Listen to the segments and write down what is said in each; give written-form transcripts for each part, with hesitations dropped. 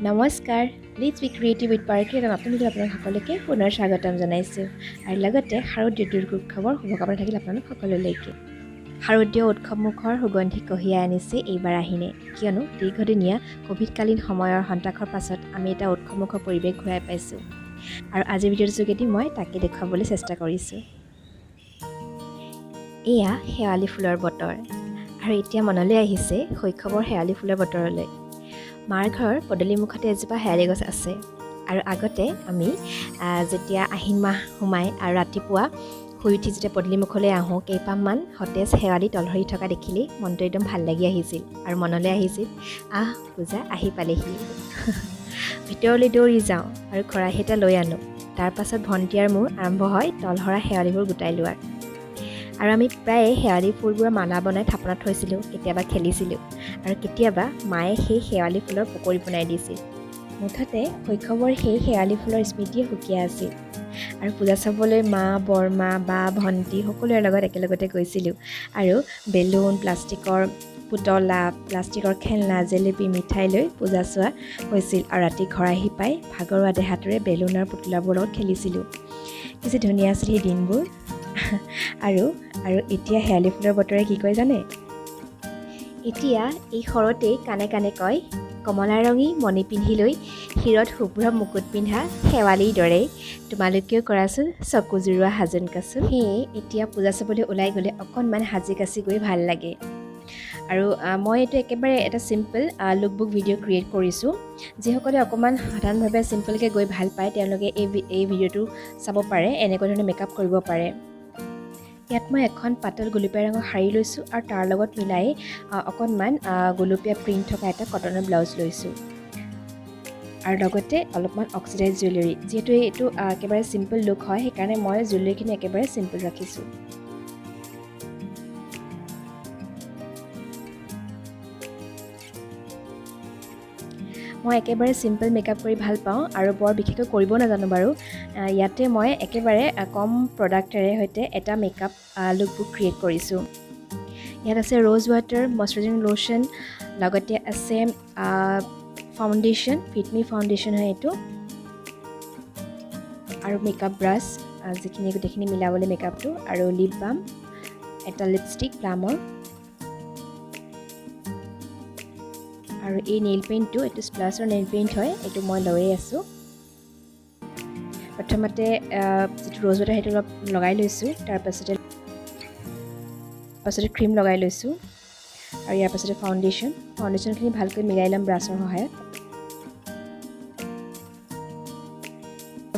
নমস্কাৰ let's B creative with পাৰ্কিৰ এটা নতুন ভিডিঅ' আপোনালোক সকলোকে পুনৰ স্বাগতম জনাইছোঁ আৰু লগতে শাৰদীয় উৎসৱৰ শুভকামনা থাকিল আপোনালোক সকলোলৈকে শাৰদীয় উৎসৱমুখৰ সুগন্ধি কঢ়িয়াই আনিছে এইবাৰ আহিনে কিয়নো দীৰ্ঘদিনীয়া কোভিডকালীন সময়ৰ সন্তাসৰ পাছত আমি এটা উৎসৱমুখৰ পৰিৱেশ ঘূৰাই পাইছোঁ আৰু আজিৰ ভিডিঅ'ৰ যোগেদি মই তাকে দেখুৱাবলৈ চেষ্টা কৰিছোঁ এয়া শেৱালি ফুলৰ বতৰ আৰু এতিয়া মনলৈ আহিছে শৈশৱৰ শেৱালি ফুলৰ বতৰলৈ মাৰ ঘৰৰ পদূলিমুখতে এজোপা শেৱালি গছ আছে আৰু আগতে আমি যেতিয়া আহিন মাহ সোমাই আৰু ৰাতিপুৱা শুই উঠি যেতিয়া পদূলিমুখলৈ আহোঁ কেইপাহমান সতেজ শেৱালি তলহৰি থকা দেখিলেই মনটো একদম ভাল লাগি আহিছিল আৰু মনলৈ আহিছিল পূজা আহি পালেহি ভিতৰলৈ দৌৰি যাওঁ আৰু খৰাহী এটা লৈ আনোঁ তাৰ পাছত ভণ্টি আৰু মোৰ আৰম্ভ হয় তলহৰা শেৱালিবোৰ গোটাই লোৱাৰ আৰু আমি প্ৰায়ে শেৱালি ফুলবোৰৰ মালা বনাই থাপনাত থৈছিলোঁ কেতিয়াবা খেলিছিলোঁ আৰু কেতিয়াবা মায়ে সেই শেৱালি ফুলৰ পকৰি বনাই দিছিল মুঠতে শৈশৱৰ সেই শেৱালি ফুলৰ স্মৃতিয়ে সুকীয়া আছিল আৰু পূজা চাবলৈ মা বৰমা বা ভণ্টি সকলোৰে লগত একেলগতে গৈছিলোঁ আৰু বেলুন প্লাষ্টিকৰ পুতলা প্লাষ্টিকৰ খেলনা জেলেপি মিঠাই লৈ পূজা চোৱা হৈছিল আৰু ৰাতি ঘৰ আহি পাই ভাগৰুৱা দেহাটোৰে বেলুন আৰু পুতলাবোৰৰ লগত খেলিছিলোঁ কিছু ধুনীয়া আছিল সেই দিনবোৰ আৰু এতিয়া শেৱালি ফুলৰ বতৰে কি কয় জানে এতিয়া এই শৰতেই কাণে কাণে কয় কমলা ৰঙী মণি পিন্ধি লৈ শিৰত শুভ্ৰ মুকুট পিন্ধা শেৱালিৰ দৰেই তোমালোকেও কৰাচোন চকু জোৰোৱা সাজোন কাচোন সেয়ে এতিয়া পূজা চাবলৈ ওলাই গ'লে অকণমান সাজি কাচি গৈ ভাল লাগে আৰু মই এইটো একেবাৰে এটা চিম্পল লুকবুক ভিডিঅ' ক্ৰিয়েট কৰিছোঁ যিসকলে অকণমান সাধাৰণভাৱে চিম্পলকৈ গৈ ভাল পায় তেওঁলোকে এই ভিডিঅ'টো চাব পাৰে এনেকুৱা ধৰণে মেকআপ কৰিব পাৰে ইয়াত মই এখন পাতল গুলপীয়া ৰঙৰ শাৰী লৈছোঁ আৰু তাৰ লগত মিলাই অকণমান গুলপীয়া প্ৰিণ্ট থকা এটা কটনৰ ব্লাউজ লৈছোঁ আৰু লগতে অলপমান অক্সিডাইজ জুৱেলাৰী যিহেতু এইটো একেবাৰে চিম্পল লুক হয় সেইকাৰণে মই জুৱেলাৰীখিনি একেবাৰে চিম্পল ৰাখিছোঁ মই একেবাৰে চিম্পল মেকআপ কৰি ভাল পাওঁ আৰু বৰ বিশেষকৈ কৰিব নাজানো বাৰু ইয়াতে মই একেবাৰে কম প্ৰডাক্টেৰে সৈতে এটা মেকআপ লুকবুক ক্ৰিয়েট কৰিছোঁ ইয়াত আছে ৰ'জ ৱাটাৰ মইশ্চাৰাইজিং লোশ্যন লগতে আছে ফাউণ্ডেশ্যন ফিটমি ফাউণ্ডেশ্যন হয় এইটো আৰু মেকআপ ব্ৰাছ যিখিনি গোটেইখিনি মিলাবলৈ মেকআপটো আৰু লিপ বাম এটা লিপষ্টিক প্লামৰ আৰু এই নেইল পেইণ্টটো এইটো স্প্লাছৰ নেইল পেইণ্ট হয় এইটো মই লৈয়ে আছোঁ প্ৰথমতে যিটো ৰ'জ ৱাটাৰ সেইটো অলপ লগাই লৈছোঁ তাৰপাছতে ক্ৰীম লগাই লৈছোঁ আৰু ইয়াৰ পাছতে ফাউণ্ডেশ্যনখিনি ভালকৈ মিলাই ল'ম ব্ৰাছৰ সহায়ত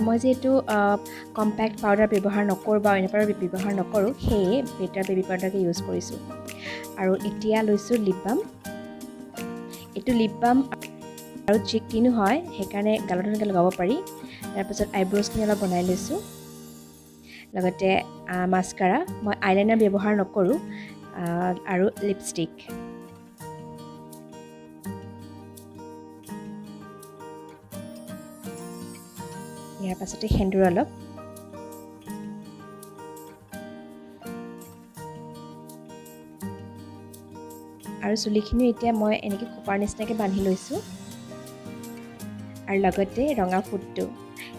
মই যিহেতু কম্পেক্ট পাউডাৰ ব্যৱহাৰ নকৰোঁ বা অন্য পাউডাৰ ব্যৱহাৰ নকৰোঁ সেয়ে বেটাৰ বেবী পাউডাৰকে ইউজ কৰিছোঁ আৰু এতিয়া লৈছোঁ লিপ বাম এইটো লিপ বাম আৰু চিক ক্লিনো হয় সেইকাৰণে গালত ধুনীয়াকৈ লগাব পাৰি তাৰপাছত আইব্ৰ'জখিনি অলপ বনাই লৈছোঁ লগতে মাস্কাৰা মই আইলাইনাৰ ব্যৱহাৰ নকৰোঁ আৰু লিপষ্টিক ইয়াৰ পাছতে সেন্দুৰ অলপ আৰু চুলিখিনিও এতিয়া মই এনেকৈ খোপাৰ নিচিনাকৈ বান্ধি লৈছোঁ আৰু লগতে ৰঙা ফুটটো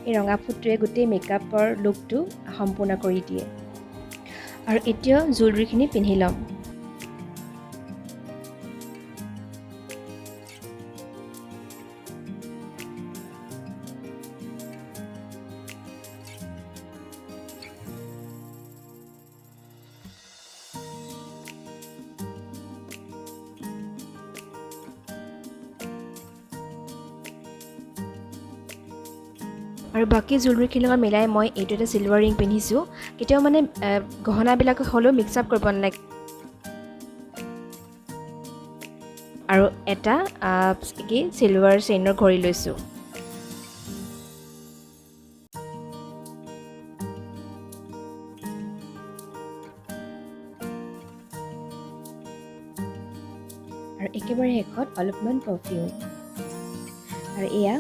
এই ৰঙা ফুটটোৱে গোটেই মেকআপৰ লুকটো সম্পূৰ্ণ কৰি দিয়ে আৰু এতিয়াও জুৱেলাৰীখিনি পিন্ধি ল'ম আৰু বাকী জুৱেলাৰীখিনিৰ লগত মিলাই মই এইটো এটা চিলভাৰ ৰিং পিন্ধিছোঁ কেতিয়াও মানে গহনাবিলাক হ'লেও মিক্স আপ কৰিব নালাগে আৰু এটা চিলভাৰ চেইনৰ ঘড়ী লৈছোঁ আৰু একেবাৰে শেষত অলপমান পাৰফিউম আৰু এয়া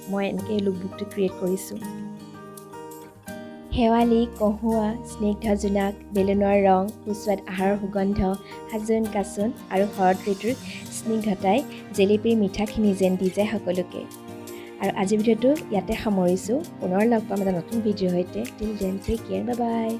মই এনেকৈ লুকবুকটো ক্ৰিয়েট কৰিছোঁ শেৱালি কহুৱা স্নিগ্ধ জোনাক বেলুনৰ ৰং সুস্বাদ আহাৰৰ সুগন্ধ সাজোন কাচোন আৰু শৰৎ ঋতুৰ স্নিগ্ধতাই জেলেপীৰ মিঠাখিনি যেন দি যায় সকলোকে আৰু আজি ভিডিঅ'টো ইয়াতে সামৰিছোঁ পুনৰ লগ পাম এটা নতুন ভিডিঅ'ৰ সৈতে till then take care bye বাই